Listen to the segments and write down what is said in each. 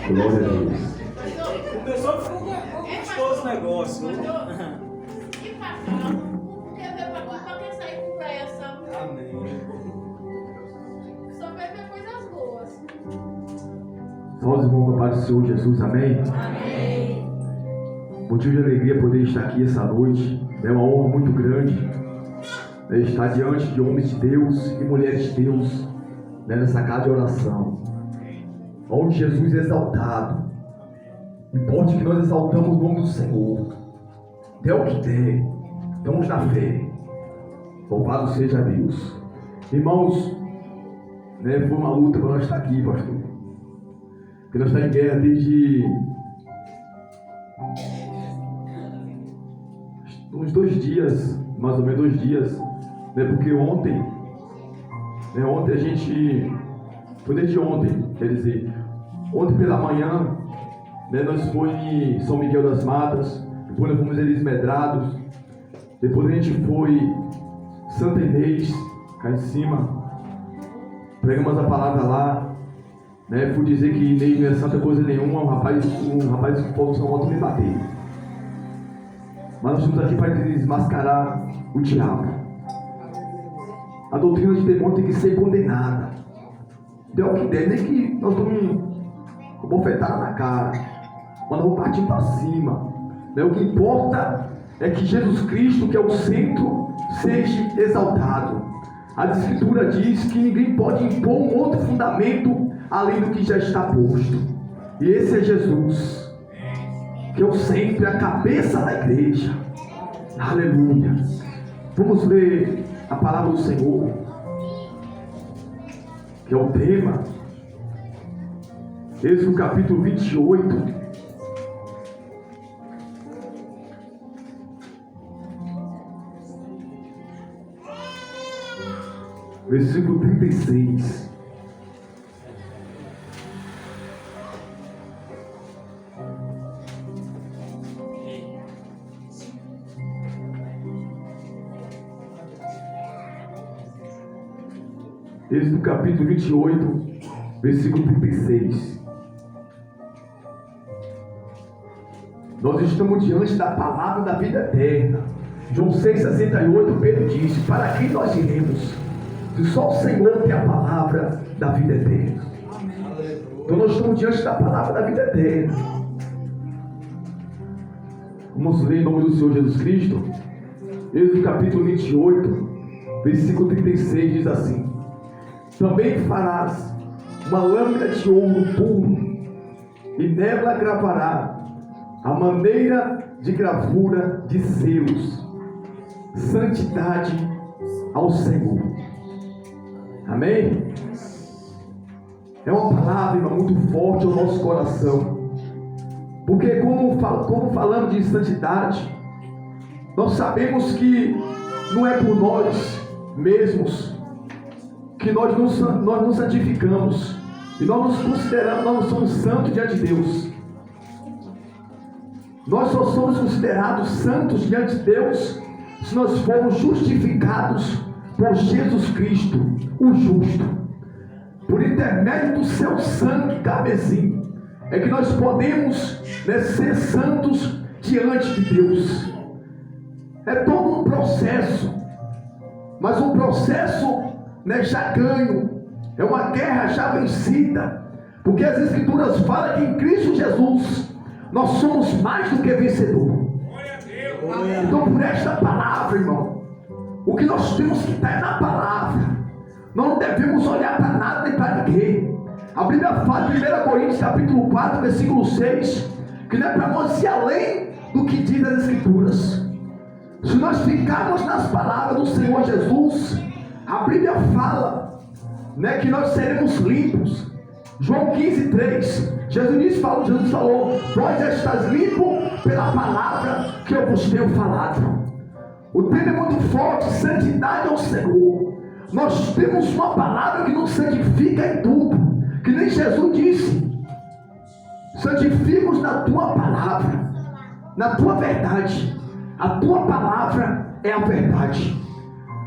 Glória a Deus. O pessoal ficou gostoso o negócio. Amém. Só vai ver coisas boas. Só os irmãos com a paz do Senhor Jesus, amém? Amém. Motivo de alegria poder estar aqui essa noite. É uma honra muito grande estar diante de homens de Deus e mulheres de Deus nessa casa de oração, onde Jesus é exaltado. Importa que nós exaltamos o nome do Senhor. Dê o que der, estamos na fé. Louvado seja Deus. Irmãos, foi uma luta para nós estar aqui, pastor. Porque nós estamos em guerra desde uns 2 dias, mais ou menos 2 dias, porque ontem a gente, foi desde ontem, quer dizer, ontem pela manhã, nós fomos em São Miguel das Matas, depois nós fomos em Elis Medrados, depois a gente foi Santa Inês, cá em cima, pregamos a palavra lá, fui dizer que Inês não é santa coisa nenhuma, um rapaz que falou São Otto me bateu. Mas nós estamos aqui para desmascarar o diabo. A doutrina de demônio tem que ser condenada. Deu o que der, nem que nós tomemos uma bofetada na cara, mas nós vamos partir para cima. O que importa é que Jesus Cristo, que é o centro, seja exaltado. A Escritura diz que ninguém pode impor um outro fundamento além do que já está posto. E esse é Jesus, que é o centro, a cabeça da igreja. Aleluia. Vamos ler a palavra do Senhor, que é o tema. Êxodo capítulo 28. Versículo 36. Êxodo capítulo 28, versículo 36. Nós estamos diante da palavra da vida eterna. João 6,68, Pedro disse: para quem nós iremos? Se só o Senhor tem a palavra da vida eterna. Então nós estamos diante da palavra da vida eterna. Vamos ler em nome do Senhor Jesus Cristo. Êxodo capítulo 28, versículo 36 diz assim: também farás uma lâmina de ouro puro, e nela gravará a maneira de gravura de selos, santidade ao Senhor. Amém? É uma palavra, irmão, muito forte ao nosso coração, porque como falamos de santidade, nós sabemos que não é por nós mesmos que nós nos santificamos, e nós nos consideramos, nós não somos santos diante de Deus. Nós só somos considerados santos diante de Deus se nós formos justificados por Jesus Cristo, o justo. Por intermédio do seu sangue carmesim, é que nós podemos ser santos diante de Deus. É todo um processo, mas um processo já ganho, é uma guerra já vencida, porque as Escrituras falam que em Cristo Jesus nós somos mais do que vencedor. Então, por esta palavra, irmão, o que nós temos que estar é na palavra. Nós não devemos olhar para nada nem para ninguém. A Bíblia fala em 1 Coríntios capítulo 4, versículo 6, que não é para nós ir além do que diz as Escrituras. Se nós ficarmos nas palavras do Senhor Jesus, a Bíblia fala que nós seremos limpos. João 15:3, Jesus falou: vós já estás limpo pela palavra que eu vos tenho falado. O tema é muito forte, santidade ao Senhor. Nós temos uma palavra que nos santifica em tudo, que nem Jesus disse: santifica-os na tua palavra, na tua verdade. A tua palavra é a verdade.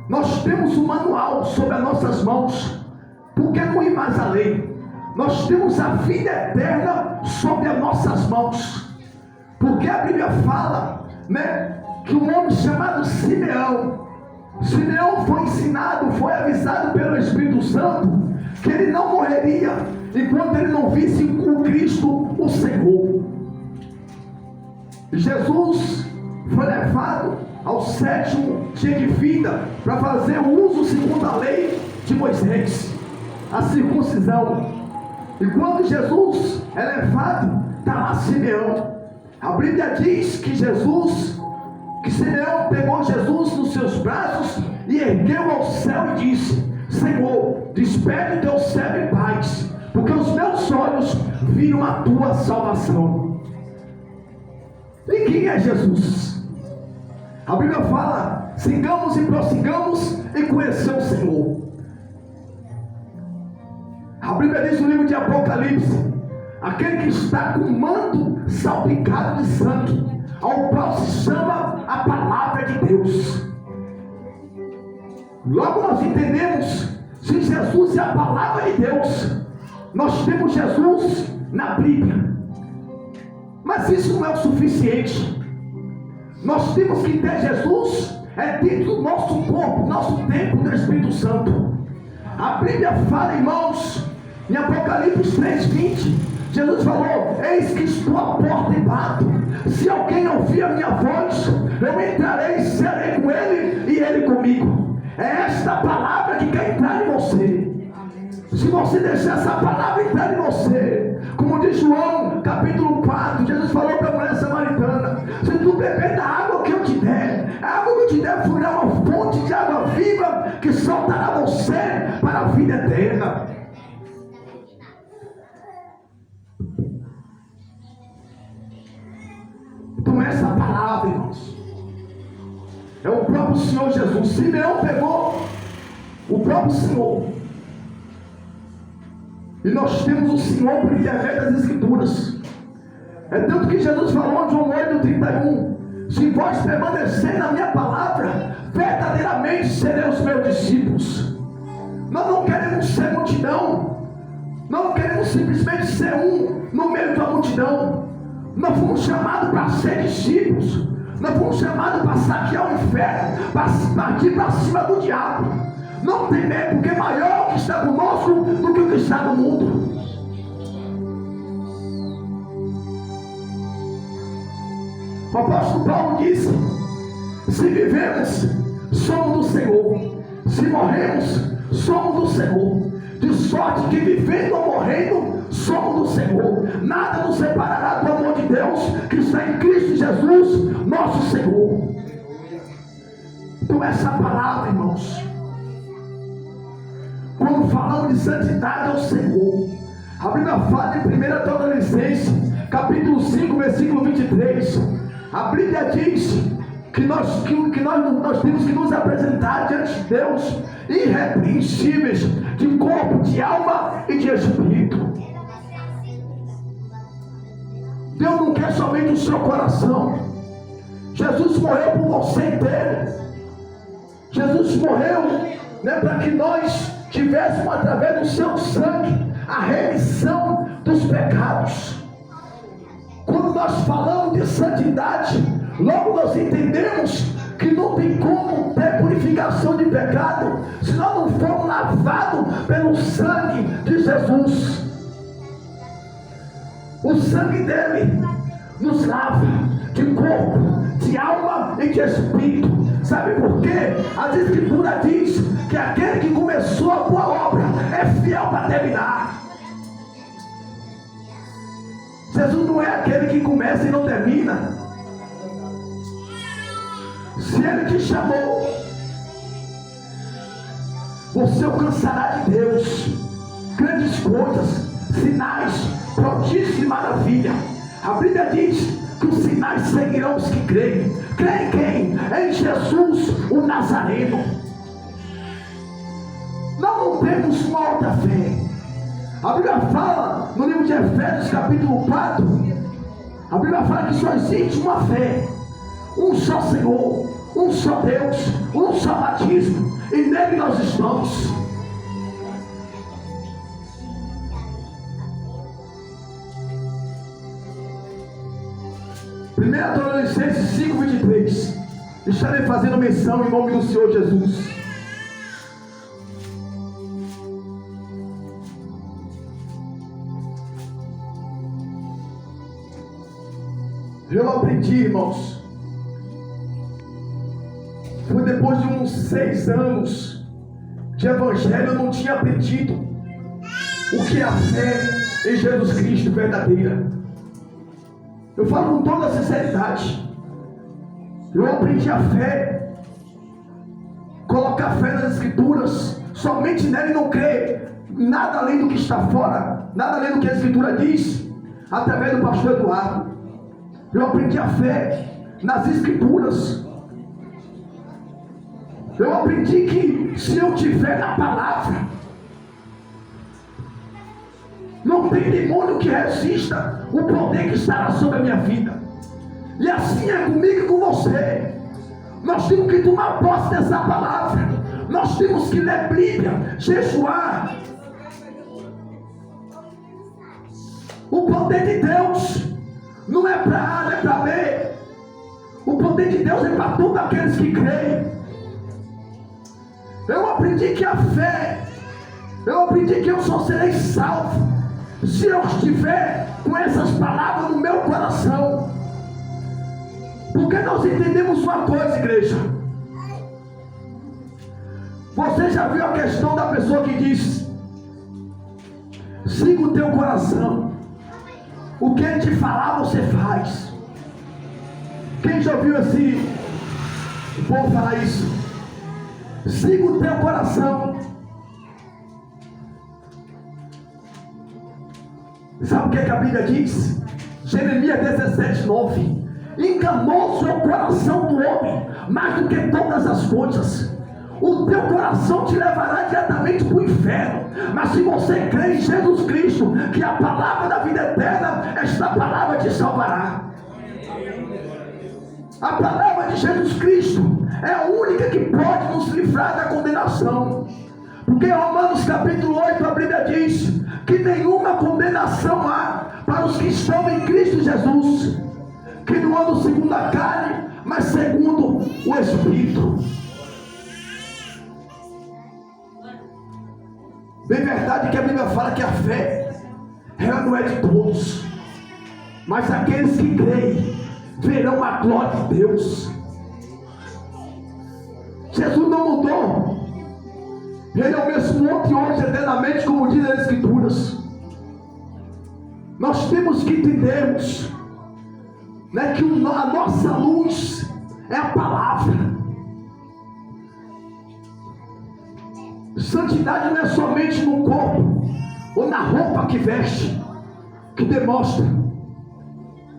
Nós temos um manual sobre as nossas mãos. Por que não ir mais além? nós temos a vida eterna sobre as nossas mãos. Porque a Bíblia fala, né, que um homem chamado Simeão foi ensinado, foi avisado pelo Espírito Santo, que ele não morreria enquanto ele não visse o Cristo, o Senhor. Jesus foi levado ao 7º dia de vida para fazer o uso segundo a lei de Moisés, a circuncisão. E quando Jesus é levado, está lá Simeão. A Bíblia diz que Simeão pegou Jesus nos seus braços e ergueu ao céu e disse: Senhor, despede o teu servo em paz, porque os meus olhos viram a tua salvação. E quem é Jesus? A Bíblia fala: sigamos e prossigamos em conhecer o Senhor. A Bíblia diz no livro de Apocalipse: aquele que está com o manto salpicado de sangue, ao qual se chama a palavra de Deus. Logo nós entendemos, se Jesus é a palavra de Deus, nós temos Jesus na Bíblia. Mas isso não é o suficiente. Nós temos que ter Jesus dentro do nosso corpo, nosso templo do Espírito Santo. A Bíblia fala, irmãos, em Apocalipse 3:20, Jesus falou: eis que estou à porta e bato. Se alguém ouvir a minha voz, eu entrarei e serei com ele e ele comigo. É esta palavra que quer entrar em você. Se você deixar essa palavra entrar em você, como diz João capítulo 4, Jesus falou para a mulher samaritana: se tu beber da água que eu te der, a água que eu te der fluirá uma fonte de água viva que soltará você para a vida eterna. Então essa palavra, irmãos, é o próprio Senhor Jesus. Simeão pegou o próprio Senhor, e nós temos o Senhor por intermédio das Escrituras. É tanto que Jesus falou em João 8:31: se vós permanecer na minha palavra, verdadeiramente sereis os meus discípulos. Nós não queremos ser multidão, não queremos simplesmente ser um no meio da multidão. Nós fomos chamados para ser discípulos. Nós fomos chamados para saquear o inferno, para partir para cima do diabo. Não tem medo, porque maior é o que está conosco do que o que está no mundo. O apóstolo Paulo disse: se vivemos, somos do Senhor; se morremos, somos do Senhor. De sorte que, vivendo ou morrendo, somos do Senhor. Nada nos separará do amor de Deus que está em Cristo Jesus, nosso Senhor. Então essa palavra, irmãos, quando falamos de santidade ao Senhor, a Bíblia fala em 1 Tessalonicenses capítulo 5, versículo 23. A Bíblia diz que nós temos que nos apresentar diante de Deus irrepreensíveis, de corpo, de alma e de espírito. Deus não quer somente o seu coração. Jesus morreu por você inteiro. Jesus morreu, para que nós tivéssemos, através do seu sangue, a remissão dos pecados. Quando nós falamos de santidade, logo nós entendemos que não tem como ter purificação de pecado se nós não formos lavados pelo sangue de Jesus. O sangue dele nos lava de corpo, de alma e de espírito. Sabe por quê? A Escritura diz que aquele que começou a boa obra é fiel para terminar. Jesus não é aquele que começa e não termina. Se ele te chamou, você alcançará de Deus grandes coisas, sinais, prodígios e maravilha. A Bíblia diz que os sinais seguirão os que creem. Creem quem? Em Jesus, o Nazareno. Nós não temos uma outra fé. A Bíblia fala no livro de Efésios capítulo 4, a Bíblia fala que só existe uma fé, um só Senhor, um só Deus, um só batismo, e nele nós estamos. 1 Tessalonicenses 5:23. Estarei fazendo menção em nome do Senhor Jesus. Eu aprendi, irmãos. Foi depois de uns 6 anos de evangelho, eu não tinha aprendido o que é a fé em Jesus Cristo verdadeira. Eu falo com toda sinceridade. Eu aprendi a fé, colocar fé nas Escrituras, somente nela e não crer nada além do que está fora, nada além do que a Escritura diz, através do pastor Eduardo. Eu aprendi a fé nas Escrituras. Eu aprendi que se eu tiver na palavra, não tem demônio que resista o poder que estará sobre a minha vida. E assim é comigo e com você. Nós temos que tomar posse dessa palavra. Nós temos que ler Bíblia, jejuar. O poder de Deus não é para A, não é para B. O poder de Deus é para todos aqueles que creem. Eu aprendi que a fé, eu aprendi que eu só serei salvo se eu estiver com essas palavras no meu coração. Porque nós entendemos uma coisa, igreja. Você já viu a questão da pessoa que diz: siga o teu coração, o que ele te falar você faz. Quem já ouviu assim o povo falar isso? Siga o teu coração. Sabe o que a Bíblia diz? Jeremias 17:9. Enganoso é o coração do homem, mais do que todas as coisas. O teu coração te levará diretamente para o inferno. Mas se você crê em Jesus Cristo, que a palavra da vida eterna, esta palavra te salvará. A palavra de Jesus Cristo é a única que pode nos livrar da condenação. Porque em Romanos capítulo 8 a Bíblia diz que nenhuma condenação há para os que estão em Cristo Jesus, que não andam segundo a carne, mas segundo o Espírito. Bem verdade que a Bíblia fala que a fé, ela não é de todos, mas aqueles que creem verão a glória de Deus. Jesus não mudou. Ele é o mesmo ontem, hoje, eternamente, como diz as Escrituras. Nós temos que entendermos, né, que a nossa luz é a palavra. Santidade não é somente no corpo ou na roupa que veste, que demonstra.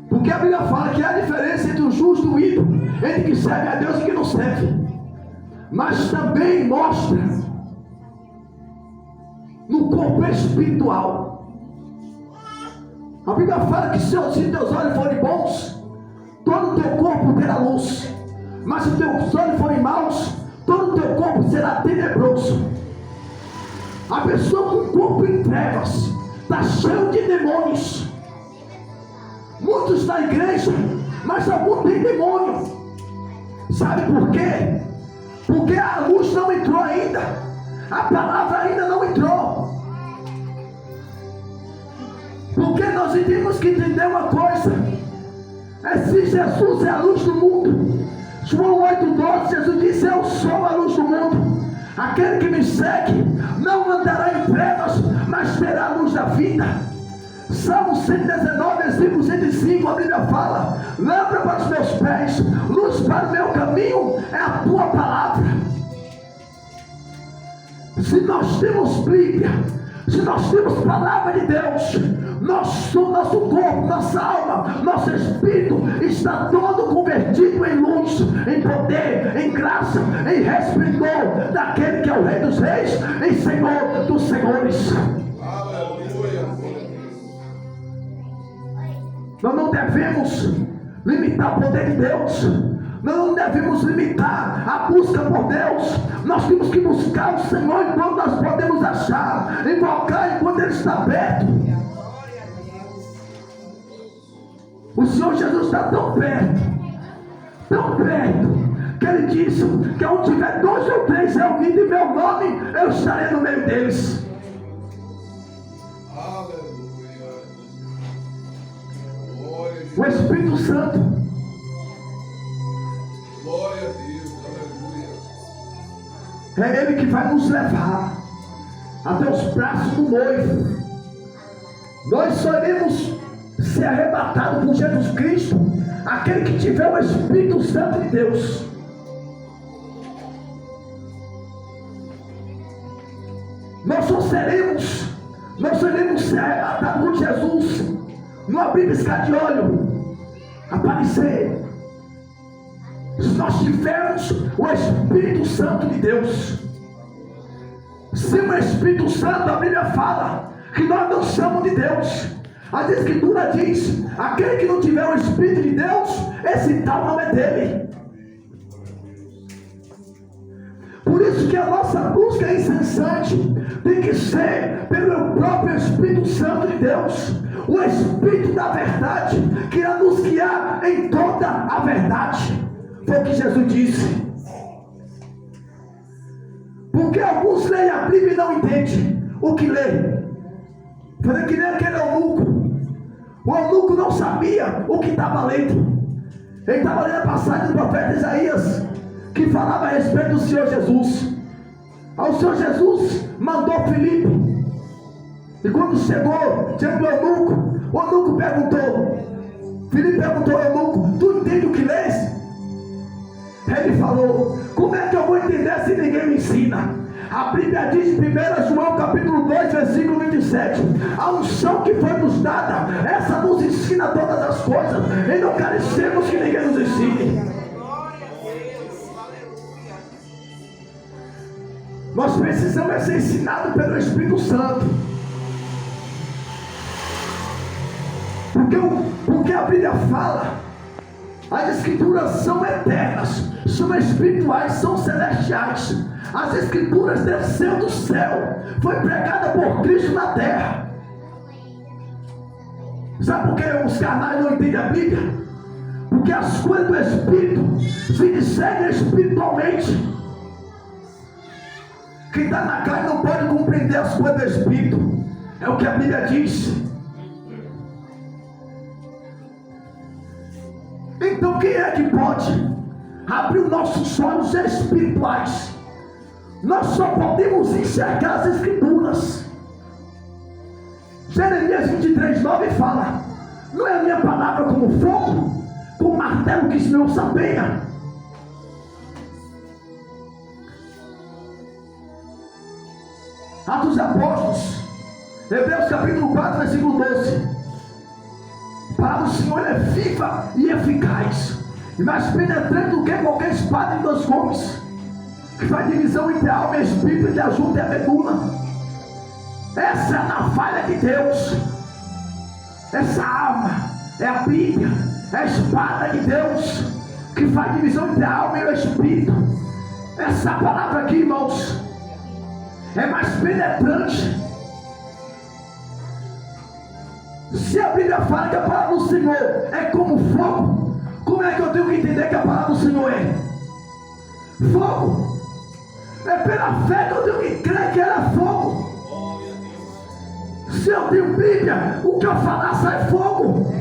Porque a Bíblia fala que há a diferença entre o justo e o ímpio, entre que serve a Deus e que não serve. Mas também mostra no corpo espiritual. A Bíblia fala que se teus olhos forem bons, todo o teu corpo terá luz. Mas se teus olhos forem maus, todo o teu corpo será tenebroso. A pessoa com o corpo em trevas está cheio de demônios. Muitos na igreja, mas alguns têm demônio. Sabe por quê? Porque a luz não entrou ainda. A palavra ainda não entrou. Porque nós temos que entender uma coisa. Se Jesus é a luz do mundo, João 8,12, Jesus disse: eu sou a luz do mundo. Aquele que me segue não andará em trevas, mas terá a luz da vida. Salmo 119, versículo 105, a Bíblia fala: lâmpada para os meus pés, luz para o meu caminho é a tua palavra. Se nós temos Bíblia, se nós temos palavra de Deus, nosso corpo, nossa alma, nosso espírito está todo convertido em luz, em poder, em graça, em resplendor daquele que é o Rei dos Reis e Senhor dos Senhores. Nós não devemos limitar o poder de Deus. Nós não devemos limitar a busca por Deus. Nós temos que buscar o Senhor enquanto nós podemos achar, invocar enquanto Ele está perto. O Senhor Jesus está tão perto, que Ele disse que onde tiver 2 ou 3 reunidos em meu nome, eu estarei no meio deles. Aleluia. Glória a O Deus. Espírito Santo, Glória a Deus. Aleluia. é Ele que vai nos levar até os braços do noivo. Nós só iremos ser arrebatados por Jesus Cristo, aquele que tiver o Espírito Santo de Deus. Nós só iremos ser arrebatados por Jesus no abrir e piscar de olho, aparecer, se nós tivermos o Espírito Santo de Deus. Sem o Espírito Santo, a Bíblia fala que nós não somos de Deus. A Escritura diz: aquele que não tiver o Espírito de Deus, esse tal não é dele. Por isso que a nossa busca incessante tem que ser pelo próprio Espírito Santo de Deus, o Espírito da verdade, que irá nos guiar em toda a verdade. Foi o que Jesus disse. Porque alguns leem a Bíblia e não entendem o que lê. Falei que nem aquele eunuco. O eunuco não sabia o que estava lendo. Ele estava lendo a passagem do profeta Isaías, que falava a respeito do Senhor Jesus. Aí o Senhor Jesus mandou Filipe. E quando chegou diante do eunuco, o eunuco perguntou. Filipe perguntou ao eunuco: tu entende o que lês? Ele falou: como é que eu vou entender se ninguém me ensina? A Bíblia diz em 1 João capítulo 2, versículo 27, a unção que foi nos dada, essa nos ensina todas as coisas, e não carecemos que ninguém nos ensine. Nós precisamos ser ensinados pelo Espírito Santo. Porque a Bíblia fala, as Escrituras são eternas, são espirituais, são celestiais. As Escrituras desceu do céu, foi pregada por Cristo na terra. Sabe por que os carnais não entendem a Bíblia? Porque as coisas do Espírito se discernem espiritualmente. Quem está na carne não pode compreender as coisas do Espírito. É o que a Bíblia diz. Então quem é que pode abrir os nossos olhos espirituais? Nós só podemos enxergar as Escrituras. Jeremias 23:9 fala: não é a minha palavra como fogo, como martelo que esmiuça a penha. Atos dos Apóstolos, Hebreus capítulo 4, versículo 12. A palavra do Senhor é viva e eficaz, e mais penetrante do que qualquer espada em 2 gumes, que faz divisão entre a alma e espírito, entre a junta e a medula. Essa é a navalha de Deus. Essa arma é a Bíblia, é a espada de Deus, que faz divisão entre a alma e o espírito. Essa palavra aqui, irmãos, é mais penetrante. Se a Bíblia fala que a palavra do Senhor é como fogo, como é que eu tenho que entender que a palavra do Senhor é fogo? É pela fé que eu tenho que crer que ela é fogo. Se eu tenho Bíblia, o que eu falar sai fogo.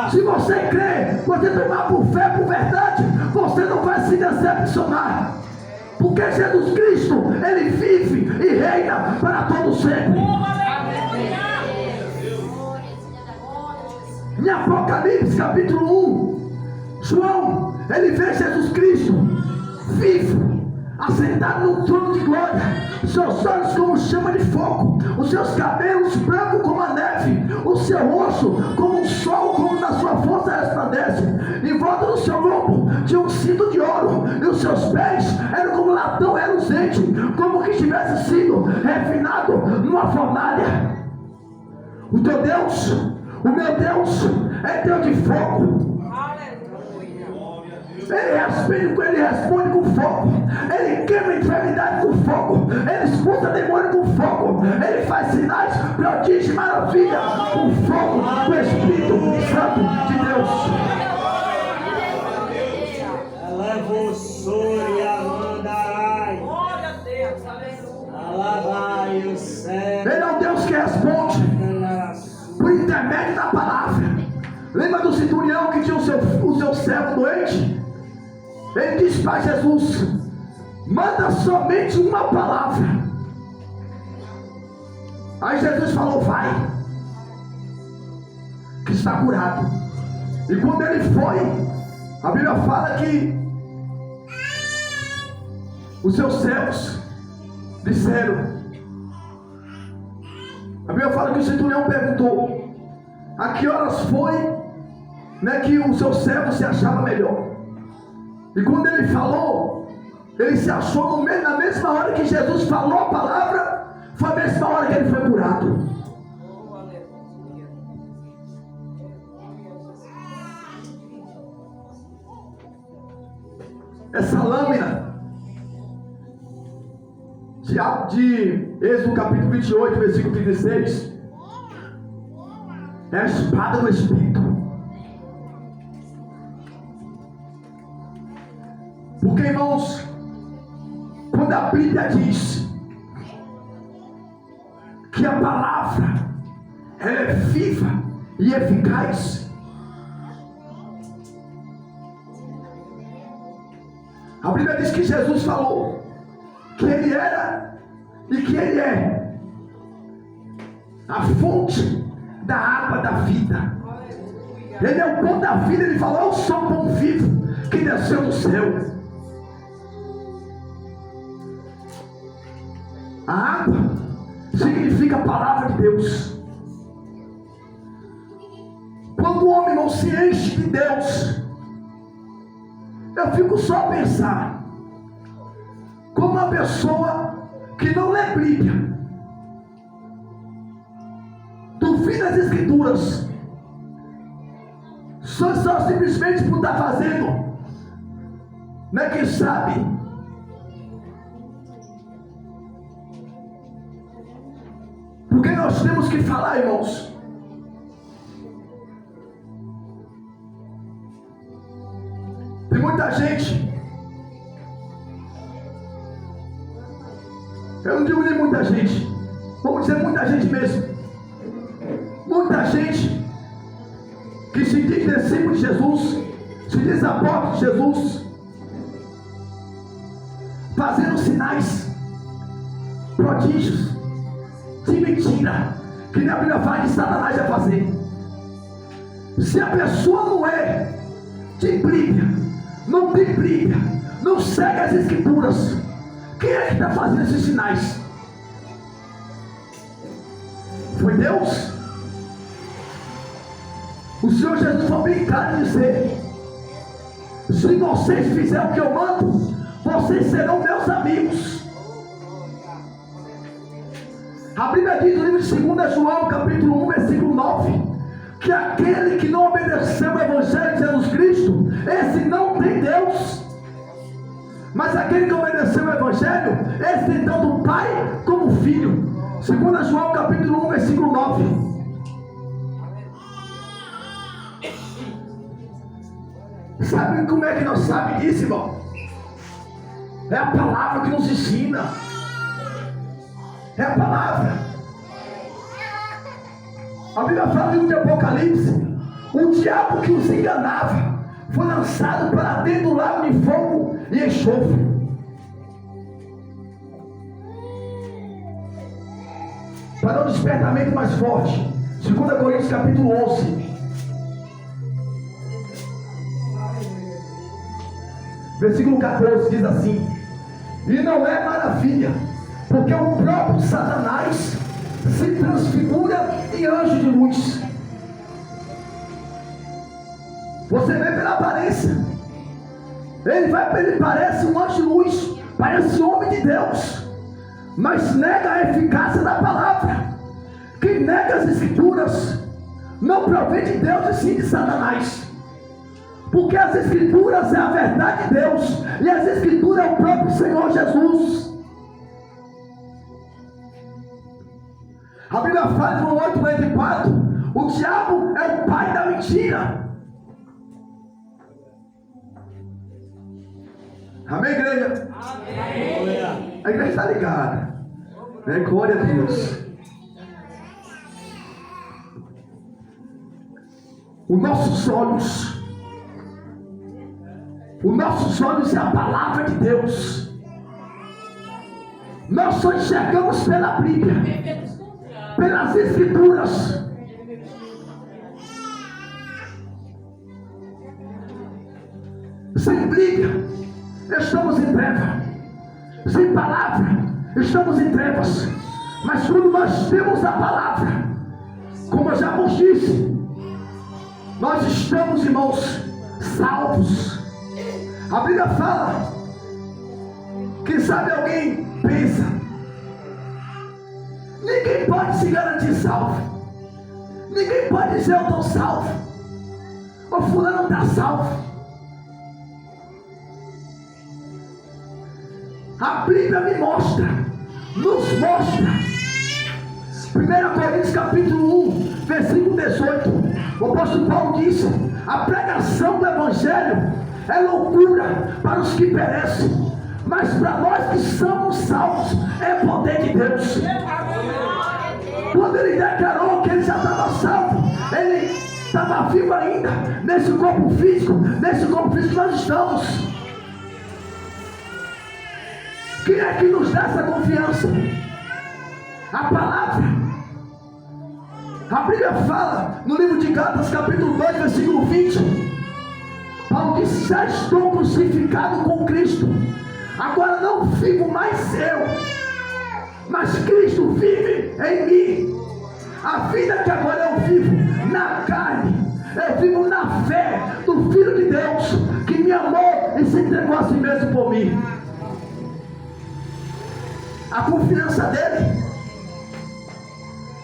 Se você crê, você tomar por fé, por verdade, você não vai se decepcionar. Porque Jesus Cristo, Ele vive e reina para todo sempre. Em Apocalipse capítulo 1, João, ele vê Jesus Cristo vivo, assentado no trono de glória, seus olhos como chama de fogo, os seus cabelos brancos como a neve, o seu rosto como um sol, como na sua força resplandece. Em volta do seu lombo tinha um cinto de ouro, e os seus pés eram como latão reluzente, como que tivesse sido refinado numa fornalha. O teu Deus, o meu Deus, é Deus de fogo. Ele responde com fogo. Ele queima a enfermidade com fogo. Ele expulsa demônio com fogo. Ele faz sinais, prodígios e maravilha com fogo do Espírito Santo de Deus. Ele é o Deus que responde por intermédio da palavra. Lembra do centurião que tinha o seu servo doente? Ele disse para Jesus: manda somente uma palavra. Aí Jesus falou: vai, que está curado. E quando ele foi, a Bíblia fala que os seus servos disseram. A Bíblia fala que o centurião perguntou: a que horas foi, né, que o seu servo se achava melhor? E quando ele falou, ele se achou na mesma hora que Jesus falou a palavra, foi a mesma hora que ele foi curado. Essa lâmina de Êxodo capítulo 28, versículo 36, é a espada do Espírito. Porque, irmãos, quando a Bíblia diz que a palavra ela é viva e eficaz, a Bíblia diz que Jesus falou que ele era e que ele é a fonte da água da vida. Ele é o pão da vida. Ele falou: eu sou o pão vivo que desceu do céu. A água significa a palavra de Deus. Quando o homem não se enche de Deus, eu fico só a pensar como uma pessoa que não lê Bíblia, duvida das Escrituras, só simplesmente por estar fazendo, né, quem sabe, porque nós temos que falar, irmãos. Tem muita gente, eu não digo nem muita gente, vamos dizer muita gente mesmo, muita gente que se diz discípulo de Jesus, se diz apóstolo de Jesus, fazendo sinais, prodígios de mentira, que na Bíblia fala que Satanás vai fazer. Se a pessoa não é de Bíblia, não tem Bíblia, não segue as Escrituras, quem é que está fazendo esses sinais? Foi Deus? O Senhor Jesus foi bem claro em dizer: se vocês fizerem o que eu mando, vocês serão meus amigos. A Bíblia diz no livro de 2 João, capítulo 1, versículo 9, que aquele que não obedeceu o Evangelho de Jesus Cristo, esse não tem Deus. Mas aquele que obedeceu o Evangelho, esse tem tanto o Pai como o Filho. 2 João, capítulo 1, versículo 9. Sabe como é que nós sabemos disso, irmão? É a palavra que nos ensina. É a palavra. A Bíblia fala no livro de Apocalipse: o diabo que os enganava foi lançado para dentro do lago de fogo e enxofre. Para um despertamento mais forte, 2 Coríntios capítulo 11, versículo 14, diz assim: e não é maravilha, porque o próprio Satanás se transfigura em anjo de luz. Você vê pela aparência, ele parece um anjo de luz, parece homem de Deus, mas nega a eficácia da palavra. Quem nega as Escrituras não provém de Deus e sim de Satanás. Porque as Escrituras é a verdade de Deus, e as Escrituras é o próprio Senhor Jesus. A Bíblia fala em João 8:44, o diabo é o pai da mentira. Amém, igreja? Amém. A igreja está ligada. Glória a Deus. Os nossos olhos é a palavra de Deus. Nós só enxergamos pela Bíblia, pelas Escrituras. Sem Bíblia, estamos em trevas. Sem palavra, estamos em trevas. Mas quando nós temos a palavra, como eu já vos disse, nós estamos, irmãos, salvos. A Bíblia fala, quem sabe alguém pensa, ninguém pode se garantir salvo. Ninguém pode dizer eu estou salvo. O fulano está salvo. A Bíblia me mostra, nos mostra. 1 Coríntios capítulo 1, versículo 18. O apóstolo Paulo disse: a pregação do Evangelho é loucura para os que perecem, mas para nós que somos salvos é poder de Deus. Quando ele declarou que ele já estava salvo, ele estava vivo ainda nesse corpo físico que nós estamos. Quem é que nos dá essa confiança? A palavra. A Bíblia fala no livro de Gálatas capítulo 2, versículo 20. Paulo diz: já estou crucificado com Cristo. Agora não vivo mais eu, mas Cristo vive em mim. A vida que agora eu vivo na carne, eu vivo na fé do Filho de Deus, que me amou e se entregou a si mesmo por mim. A confiança dele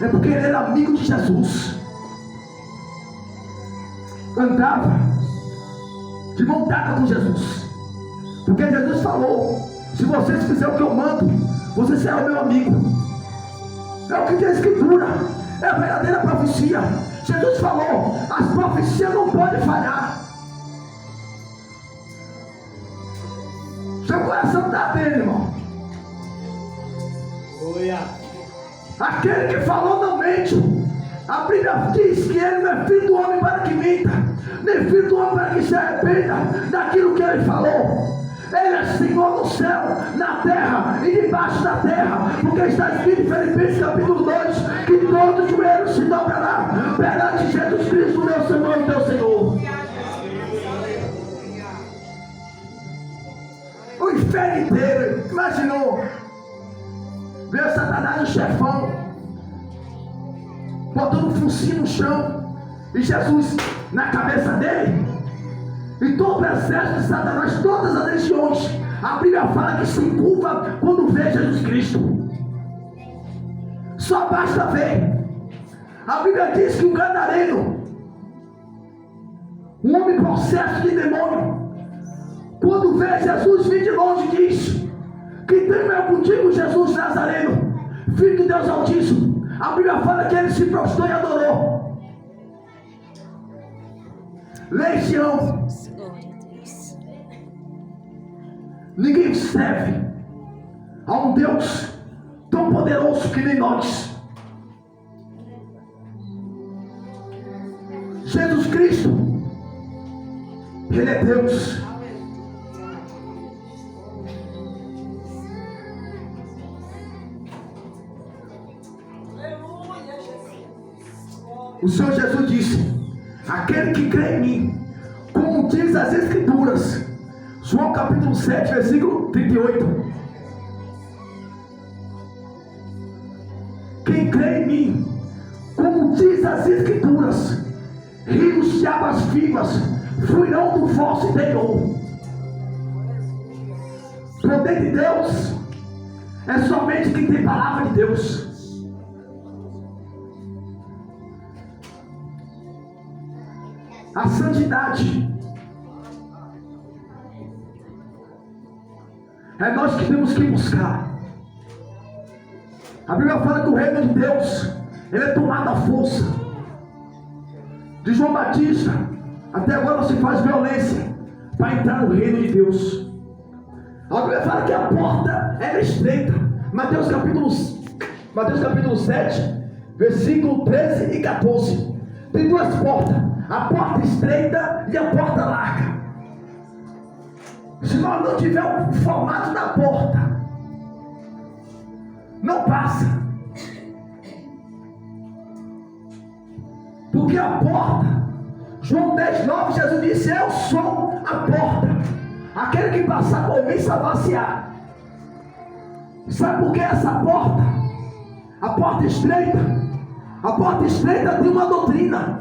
é porque ele era amigo de Jesus, andava de mão dada com Jesus, porque Jesus falou: se vocês fizerem o que eu mando, você será o meu amigo. É o que diz a Escritura, é a verdadeira profecia. Jesus falou: as profecias não podem falhar. Seu coração está bem, irmão. Aquele que falou não mente. A Bíblia diz que ele não é filho do homem para que minta, nem filho do homem para que se arrependa daquilo que ele falou. Ele é Senhor no céu, na terra e debaixo da terra, porque está escrito em Filipenses capítulo 2 que todo joelho se dobrará perante Jesus Cristo, meu Senhor e teu Senhor. O inferno inteiro imaginou ver Satanás, o chefão, botando um focinho no chão e Jesus na cabeça dele, e todo o exército de Satanás, todas as legiões. A Bíblia fala que se curva quando vê Jesus Cristo. Só basta ver. A Bíblia diz que o gadareno, um homem possesso de demônio, quando vê Jesus vir de longe, diz: que tenho eu contigo, Jesus Nazareno, Filho de Deus Altíssimo. A Bíblia fala que ele se prostrou e adorou. Legião. Ninguém serve a um Deus tão poderoso que nem nós. Jesus Cristo, Ele é Deus. O Senhor Jesus disse: aquele que crê em mim, como diz as Escrituras, João capítulo 7, versículo 38. Quem crê em mim, como diz as Escrituras, rios de águas vivas fluirão do vosso interior. O poder de Deus é somente quem tem palavra de Deus. A santidade É nós que temos que buscar. A Bíblia fala que o reino de Deus, ele é tomado à força. De João Batista até agora se faz violência para entrar no reino de Deus. A Bíblia fala que a porta é estreita. Mateus capítulo 7, versículo 13 e 14. Tem duas portas, a porta estreita e a porta larga. Se nós não tivermos o formato da porta, não passa. Porque a porta, João 10:9, Jesus disse: eu sou a porta. Aquele que passar por mim salvar-se-á. Sabe por que essa porta? A porta estreita. A porta estreita tem uma doutrina.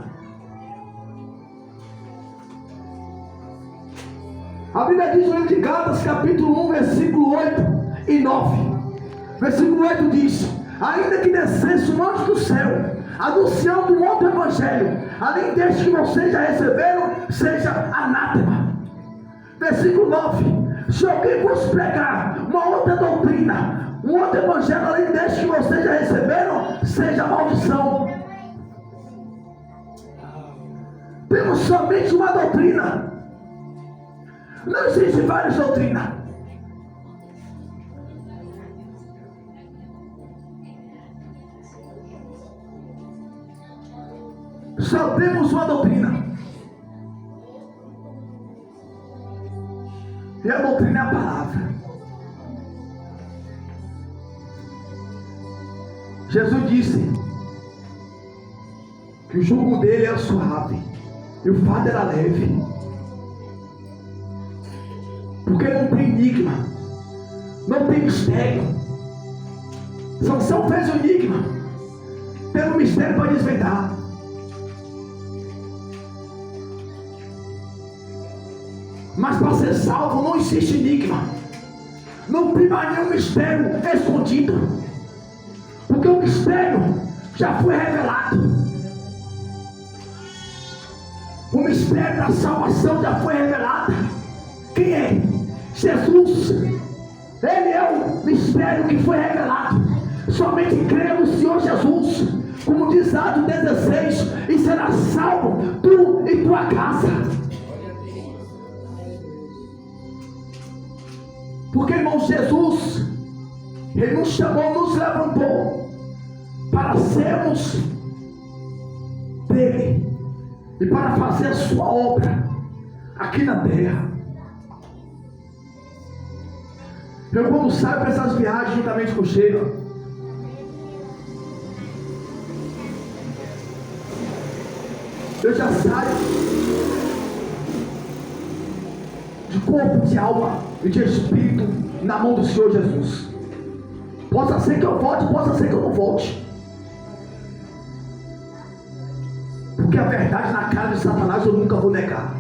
A Bíblia diz no livro de Gálatas, capítulo 1, versículo 8 e 9. Versículo 8 diz: ainda que descesse um anjo do céu, anunciando um outro evangelho, além deste que vocês já receberam, seja anátema. Versículo 9: se alguém vos pregar uma outra doutrina, um outro evangelho, além deste que vocês já receberam, seja maldição. Temos somente uma doutrina. Não existe várias doutrinas. Só temos uma doutrina. E a doutrina é a palavra. Jesus disse que o jugo dele era suave e o fardo era leve. Porque não tem enigma, não tem mistério. Sansão fez o enigma, tem um mistério para desvendar. Mas para ser salvo não existe enigma, não tem mais nenhum mistério escondido, porque o mistério já foi revelado. O mistério da salvação já foi revelado. Quem é? Jesus. Ele é o mistério que foi revelado. Somente crê no Senhor Jesus, como diz Atos 16, e será salvo tu e tua casa. Porque, irmão, Jesus, ele nos chamou, nos levantou para sermos dele e para fazer a sua obra aqui na terra. Eu, quando saio para essas viagens juntamente com o Sheila, eu já saio de corpo, de alma e de espírito na mão do Senhor Jesus. Possa ser que eu volte, possa ser que eu não volte, porque a verdade na cara de Satanás eu nunca vou negar.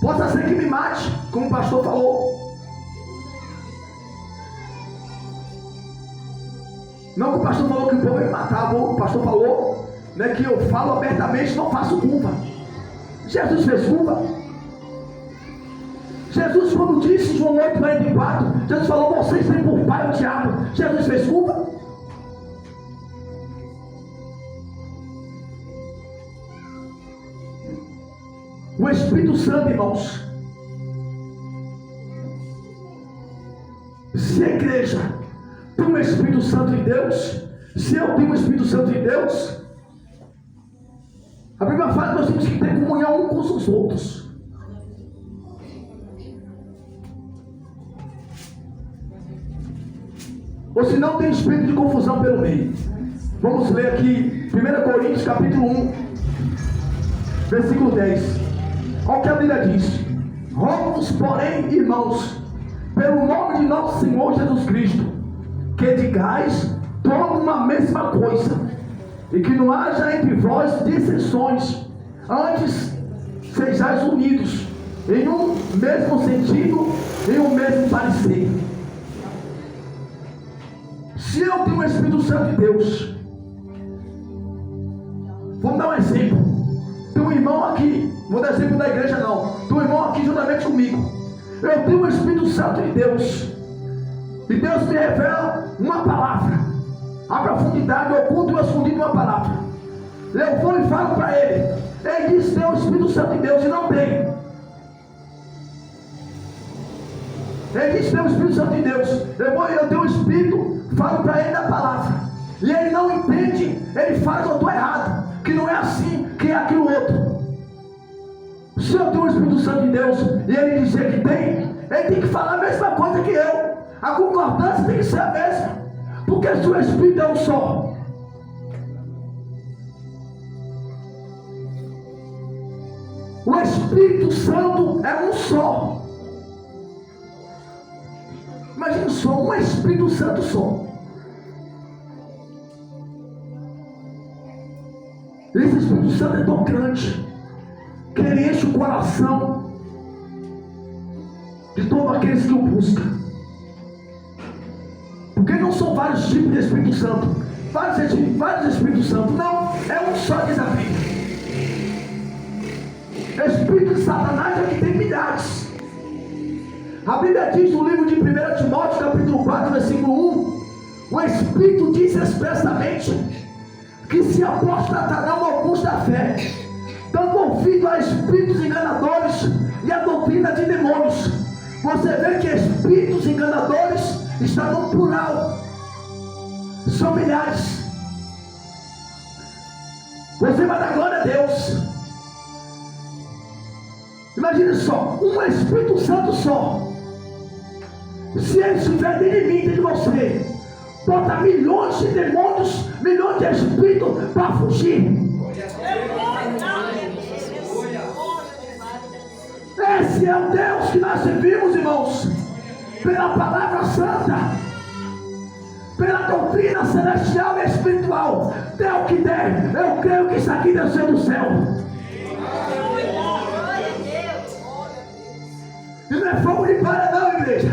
Possa ser que me mate, como o pastor falou. Não que o pastor falou que o povo ia me matar, o pastor falou, né, que eu falo abertamente, não faço curva. Jesus fez curva. Jesus, quando disse em João 8:44, Jesus falou: vocês têm por pai o diabo. Jesus fez curva. O Espírito Santo, irmãos, se a igreja tem o Espírito Santo em Deus, se eu tenho o Espírito Santo em Deus, a Bíblia fala que nós temos que ter comunhão uns com os outros. Ou se não, tem espírito de confusão pelo meio. Vamos ler aqui 1 Coríntios capítulo 1, versículo 10. Olha o que a Bíblia diz: rogo-vos, porém, irmãos, pelo nome de nosso Senhor Jesus Cristo, que digais toda uma mesma coisa, e que não haja entre vós dissensões, antes sejais unidos em um mesmo sentido, em um mesmo parecer. Se eu tenho o Espírito Santo de Deus, vamos dar um exemplo. Tem um irmão aqui, vou dar exemplo da igreja não, tem um irmão aqui juntamente comigo. Eu tenho o Espírito Santo de Deus. E Deus me revela uma palavra. A profundidade, oculto e escondido uma palavra. Eu vou e falo para ele. Ele diz que tem o Espírito Santo de Deus e não tem. Ele diz que tem o Espírito Santo de Deus. Eu tenho o Espírito, falo para ele da palavra. E ele não entende, ele fala que eu estou errado. Que não é assim, que é aquilo outro. Se eu tenho o Espírito Santo de Deus e ele dizer que tem, ele tem que falar a mesma coisa que eu. A concordância tem que ser a mesma. Porque se o Espírito é um só. O Espírito Santo é um só. Imagina só, um Espírito Santo só. Esse Espírito Santo é tão grande que ele enche o coração de todos aqueles que o buscam. Porque não são vários tipos de Espírito Santo, vários Espíritos Santos, não, é um só desafio. Espírito de Satanás é que tem milhares. A Bíblia diz no livro de 1 Timóteo, capítulo 4, versículo 1, o Espírito diz expressamente que se apostatarão alguns da fé, dando ouvido a espíritos enganadores e a doutrina de demônios. Você vê que espíritos enganadores está no plural, são milhares. Você vai dar glória a Deus. Imagine só, um Espírito Santo só. Se ele estiver dentro de mim, dentro de você, bota milhões de demônios, milhões de espíritos para fugir. Esse é o Deus que nós servimos, irmãos, pela palavra santa, pela doutrina celestial e espiritual. Dê o que der, eu creio que isso aqui desceu do céu. E não é fogo de palha não, igreja.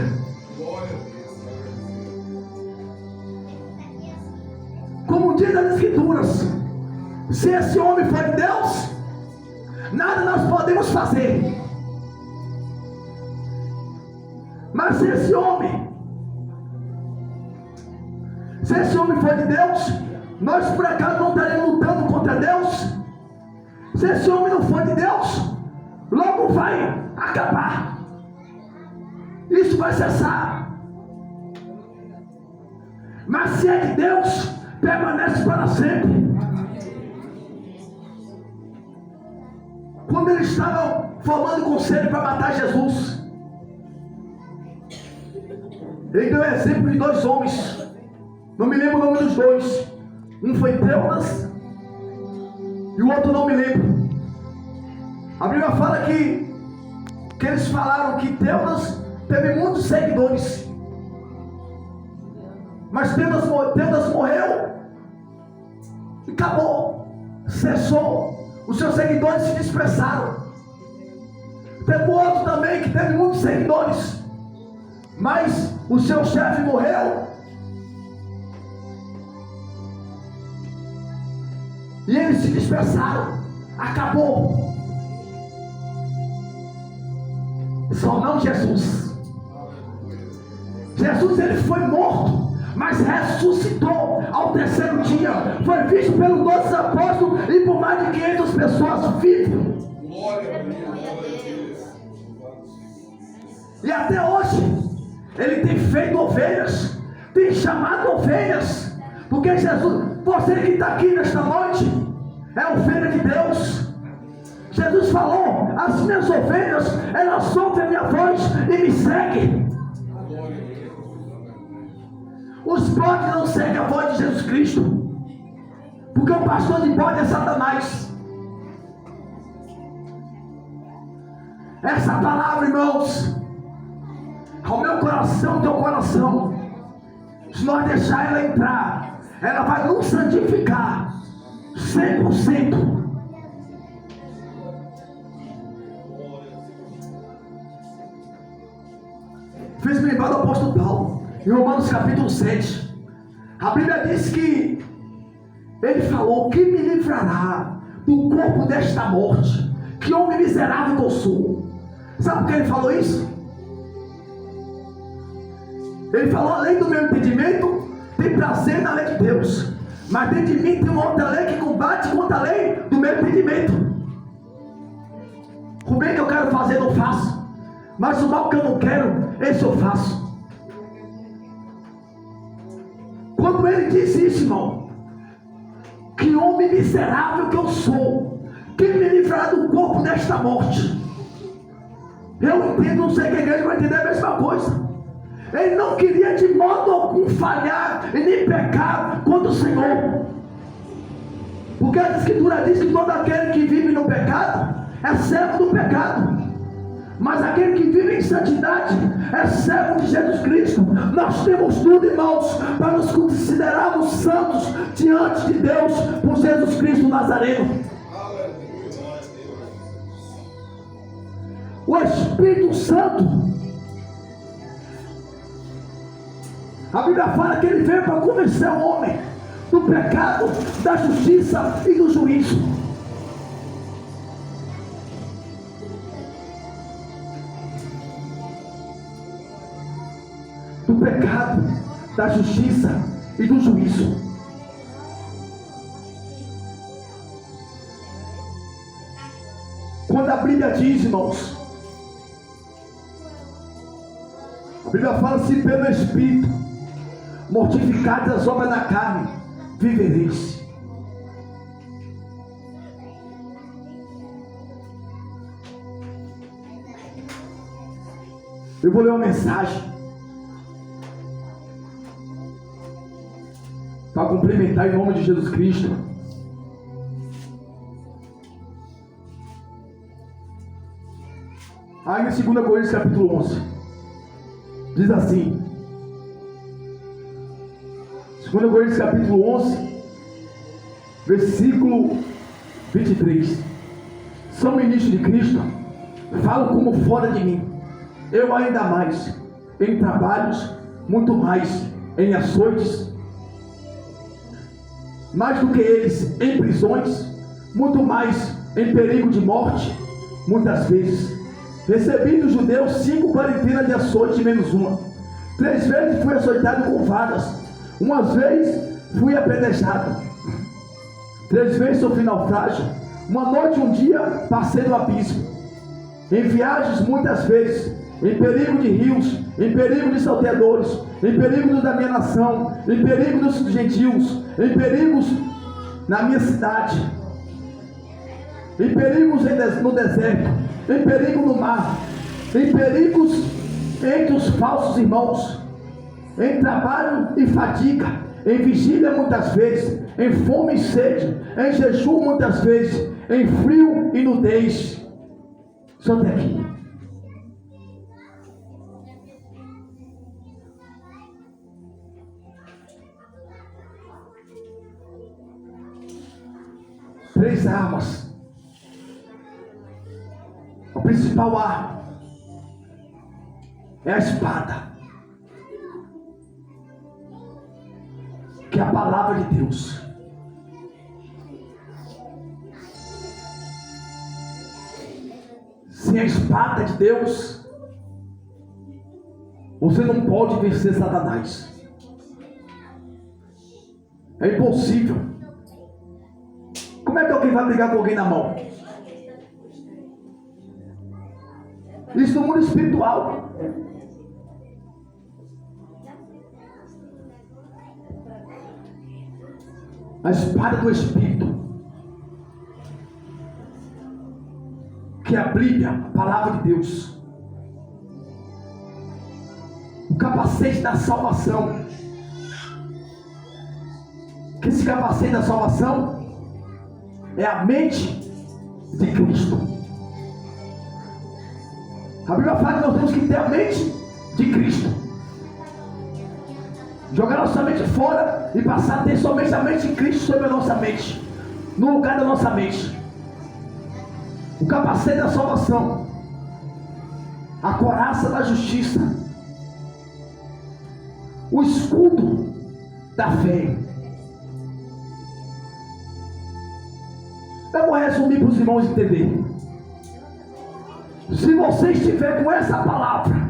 Como diz as Escrituras, se esse homem for de Deus, nada nós podemos fazer. Mas se esse homem for de Deus, nós por acaso não estaremos lutando contra Deus? Se esse homem não for de Deus, logo vai acabar. Isso vai cessar. Mas se é de Deus, permanece para sempre. Quando eles estavam formando conselho para matar Jesus, ele deu exemplo de dois homens. Não me lembro o nome dos dois. Um foi Teudas e o outro não me lembro. A Bíblia fala que eles falaram que Teudas teve muitos seguidores, mas Teudas morreu e acabou, cessou. Os seus seguidores se dispersaram. Teve outro também que teve muitos seguidores, mas o seu chefe morreu e eles se dispersaram. Acabou. Só não Jesus. Jesus, ele foi morto, mas ressuscitou ao terceiro dia. Foi visto pelos 12 apóstolos e por mais de 500 pessoas vivas. E até hoje ele tem feito ovelhas, tem chamado ovelhas, porque Jesus, você que está aqui nesta noite, é ovelha de Deus. Jesus falou: as minhas ovelhas, elas ouvem a minha voz e me seguem. Os bodes não seguem a voz de Jesus Cristo, porque o pastor de bode é Satanás. Essa palavra, irmãos, ao meu coração, ao teu coração, se nós deixar ela entrar, ela vai nos santificar 100%. Fez-me lembrar do apóstolo Paulo, em Romanos capítulo 7. A Bíblia diz que ele falou: que me livrará do corpo desta morte? Que homem miserável que eu sou. Sabe por que ele falou isso? Ele falou: além do meu entendimento, tem prazer na lei de Deus, mas dentro de mim tem uma outra lei que combate contra a lei do meu entendimento. O bem que eu quero fazer eu não faço, mas o mal que eu não quero, esse eu faço. Quando ele disse isso, irmão, que homem miserável que eu sou, quem me livrará do corpo desta morte? Eu entendo, não sei que a igreja vai entender a mesma coisa. Ele não queria de modo algum falhar e nem pecar contra o Senhor, porque a Escritura diz que todo aquele que vive no pecado é servo do pecado, mas aquele que vive em santidade é servo de Jesus Cristo. Nós temos tudo, irmãos, para nos considerarmos santos diante de Deus por Jesus Cristo Nazareno. O Espírito Santo, a Bíblia fala que ele veio para convencer o homem do pecado, da justiça e do juízo. Do pecado, da justiça e do juízo. Quando a Bíblia diz, irmãos, a Bíblia fala assim: pelo Espírito, mortificadas as obras da carne, vivereis. Eu vou ler uma mensagem para complementar em nome de Jesus Cristo. Aí em 2 Coríntios capítulo 11 diz assim, 2 Coríntios capítulo 11 versículo 23: sou ministro de Cristo, falo como fora de mim, eu ainda mais em trabalhos, muito mais em açoites, mais do que eles em prisões, muito mais em perigo de morte. Muitas vezes recebi dos judeus 5 quarentenas de açoite menos uma. 3 vezes fui açoitado com varas. Uma vez fui apedrejado. 3 vezes sofri naufrágio. Uma noite e um dia passei no abismo. Em viagens muitas vezes, em perigo de rios, em perigo de salteadores, em perigo da minha nação, em perigo dos gentios, em perigos na minha cidade, em perigos no deserto, em perigo no mar, em perigos entre os falsos irmãos, em trabalho e fadiga, em vigília muitas vezes, em fome e sede, em jejum muitas vezes, em frio e nudez. Só até aqui. Três armas. A principal arma é a espada, que é a palavra de Deus. Sem a espada de Deus, você não pode vencer Satanás. É impossível. Como é que alguém vai brigar com alguém na mão? Isso no mundo espiritual. A espada do Espírito, que é a Bíblia, a palavra de Deus. O capacete da salvação, que esse capacete da salvação é a mente de Cristo. A Bíblia fala que nós temos que ter a mente de Cristo, jogar nossa mente fora e passar a ter somente a mente de Cristo sobre a nossa mente, no lugar da nossa mente. O capacete da salvação, a couraça da justiça, o escudo da fé. Eu vou resumir para os irmãos entenderem. Se você estiver com essa palavra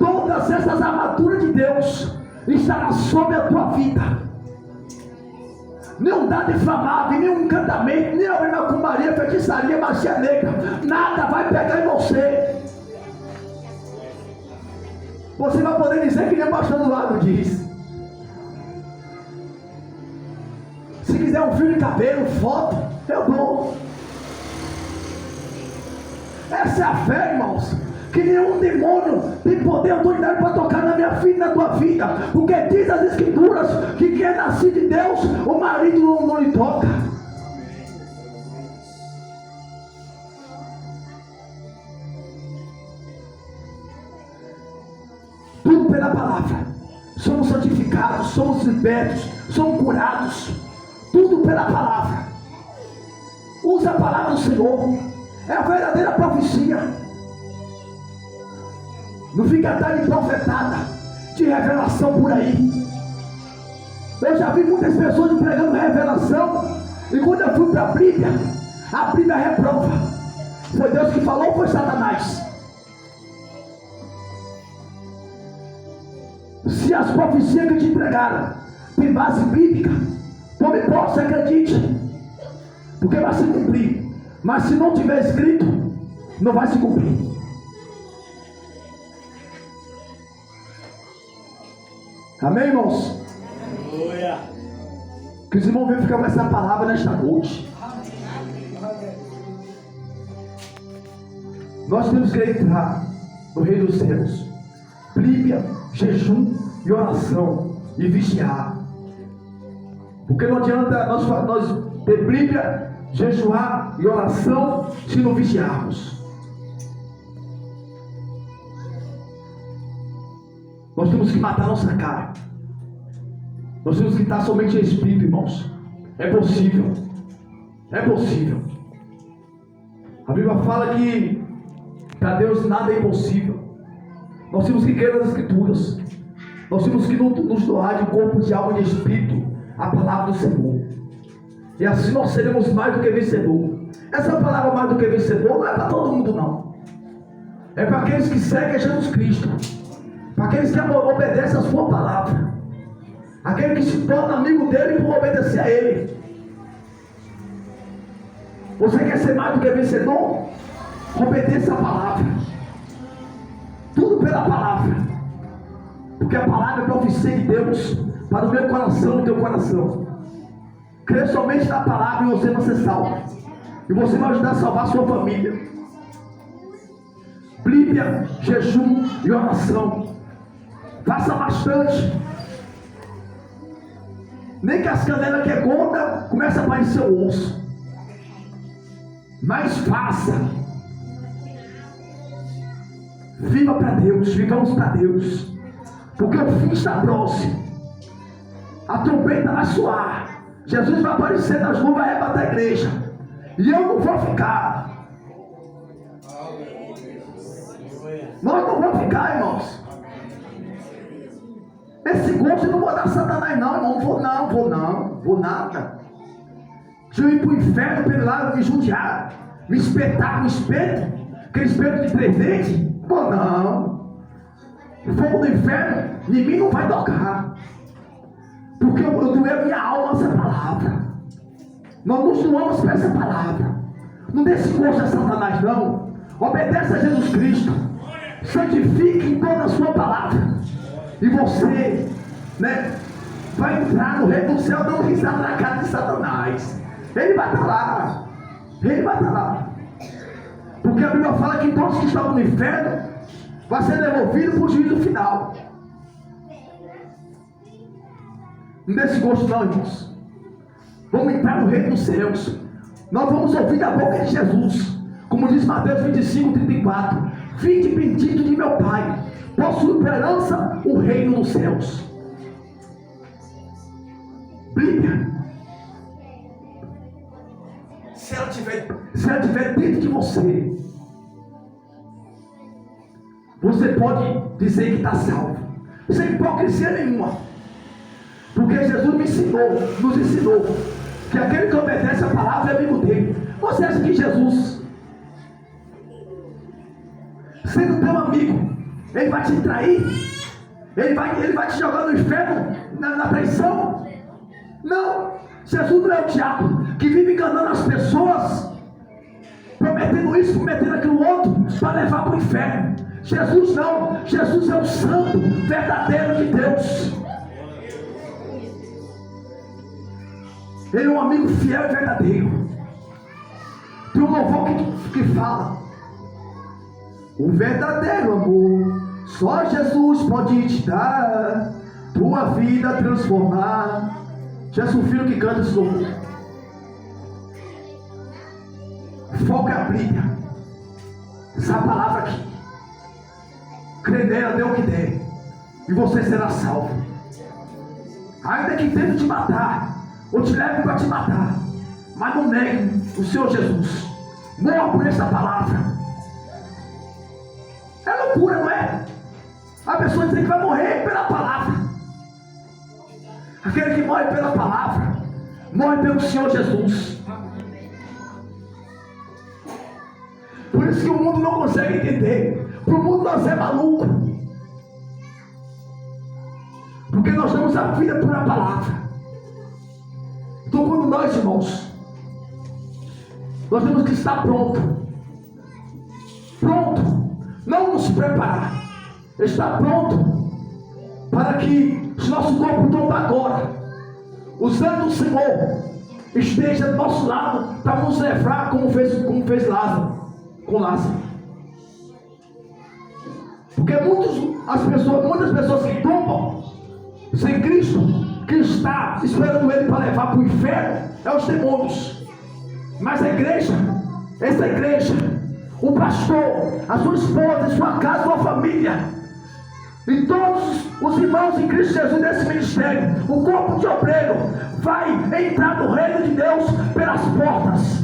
Todas essas armaduras de Deus estarão sobre a tua vida. Nenhum dado inflamável, nenhum encantamento, nem a macumbaria, feitiçaria, magia negra, nada vai pegar em você. Você vai poder dizer que nem o pastor do lado diz. Se quiser um fio de cabelo, foto, eu dou. Essa é a fé, irmãos. Que nenhum demônio tem poder e autoridade para tocar na minha vida e na tua vida. Porque diz as escrituras que quem é nascido de Deus, o marido não lhe toca. Tudo pela palavra. Somos santificados, somos libertos, somos curados. Tudo pela palavra. Usa a palavra do Senhor. É a verdadeira profecia. Não fica atrás de profetada, de revelação por aí. Eu já vi muitas pessoas entregando revelação, e quando eu fui para a Bíblia reprova. Foi Deus que falou ou foi Satanás? Se as profecias que te entregaram tem base bíblica, tome posse, acredite, porque vai se cumprir. Mas se não tiver escrito, não vai se cumprir. Amém, irmãos? Aleluia. Que os irmãos venham ficar com essa palavra nesta noite. Nós temos que entrar no reino dos céus. Bíblia, jejum e oração. E vigiar. Porque não adianta nós ter Bíblia, jejuar e oração se não vigiarmos. Nós temos que matar nossa carne. Nós temos que estar somente em espírito, irmãos. É possível. É possível. A Bíblia fala que para Deus nada é impossível. Nós temos que crer nas Escrituras. Nós temos que nos doar de corpo, de alma e de espírito a palavra do Senhor. E assim nós seremos mais do que vencedor. Essa palavra mais do que vencedor não é para todo mundo, não. É para aqueles que seguem Jesus Cristo. Para aqueles que obedecem a sua palavra. Aquele que se torna amigo dele por obedecer a ele. Você quer ser mais do que vencedor? Obedeça a palavra. Tudo pela palavra. Porque a palavra é profecia de Deus para o meu coração e o teu coração. Crê somente na palavra e você vai ser salvo. E você vai ajudar a salvar a sua família. Bíblia, jejum e oração. Faça bastante. Nem que as canelas que é gorda comece a aparecer o osso. Mas faça. Viva para Deus, vivamos para Deus. Porque o fim está próximo. A trombeta vai soar. Jesus vai aparecer nas nuvens, vai arrebatar a igreja. E eu não vou ficar. Nós não vamos ficar, irmãos. Esse gosto eu não vou dar Satanás não, irmão. Vou nada. Se eu ir para o inferno pelo lado, me judiar, me espetar com espeto, aquele espeto de presente, vou não. O fogo do inferno em mim não vai tocar. Porque eu doei minha alma essa palavra. Nós nos doamos para essa palavra. Não dê esse gosto a Satanás não. Obedece a Jesus Cristo. Santifique em toda a sua palavra. E você, vai entrar no reino do céu dando risada na cara de Satanás. Ele vai estar lá. Ele vai estar lá. Porque a Bíblia fala que todos que estão no inferno vão ser devolvidos para o juízo final. Não dê esse gosto não, irmãos. Vamos entrar no reino dos céus. Nós vamos ouvir da boca de Jesus. Como diz Mateus 25:34. Vinde bendito de meu Pai. Possui por herança o reino dos céus. Bíblia. Se ela estiver dentro de você, você pode dizer que está salvo. Sem hipocrisia nenhuma. Porque Jesus nos ensinou que aquele que obedece a palavra é amigo dele. Você acha que Jesus, sendo teu amigo, Ele vai te trair? Ele vai te jogar no inferno, na traição? Não. Jesus não é o diabo que vive enganando as pessoas, prometendo isso, prometendo aquilo outro, para levar para o inferno. Jesus não. Jesus é o santo verdadeiro de Deus. Ele é um amigo fiel e verdadeiro. Tem um louvor que fala: o verdadeiro amor só Jesus pode te dar, tua vida transformar. Jesus, o filho que canta esse louvor. Foca a Bíblia, essa palavra aqui. Crê nela, dê o que der, e você será salvo. Ainda que tente te matar, ou te leve para te matar, mas não negue o Senhor Jesus. Morra por essa palavra. É loucura, não é? A pessoa diz que vai morrer pela palavra. Aquele que morre pela palavra, morre pelo Senhor Jesus. Por isso que o mundo não consegue entender. Para o mundo nós é maluco, porque nós damos a vida por a palavra. Então quando nós, irmãos, nós temos que estar pronto, não nos preparar, estar pronto, para que se nosso corpo tomba agora, usando o Senhor, esteja do nosso lado, para nos levar como fez Lázaro, com Lázaro. Porque muitas pessoas que tombam sem Cristo, que está esperando ele para levar para o inferno, é os demônios. Mas a igreja, essa igreja, o pastor, a sua esposa, a sua casa, a sua família, e todos os irmãos em Cristo Jesus nesse ministério, o corpo de obreiro vai entrar no reino de Deus pelas portas.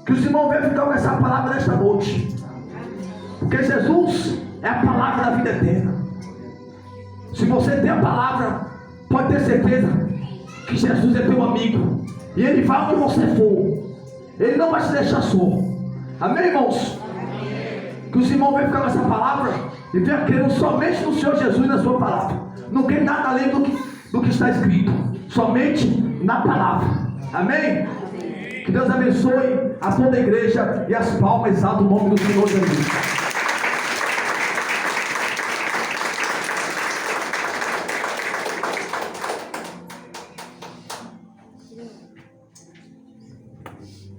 Que os irmãos venham ficar com essa palavra nesta noite, porque Jesus é a palavra da vida eterna. Se você tem a palavra, pode ter certeza que Jesus é teu amigo, e Ele vai onde você for, Ele não vai te deixar só. Amém, irmãos? Que os irmãos venham ficar com essa palavra e venham crendo somente no Senhor Jesus e na sua palavra. Não quer nada além do que está escrito, somente na palavra. Amém? Que Deus abençoe a toda a igreja e as palmas exaltam o nome do Senhor Jesus.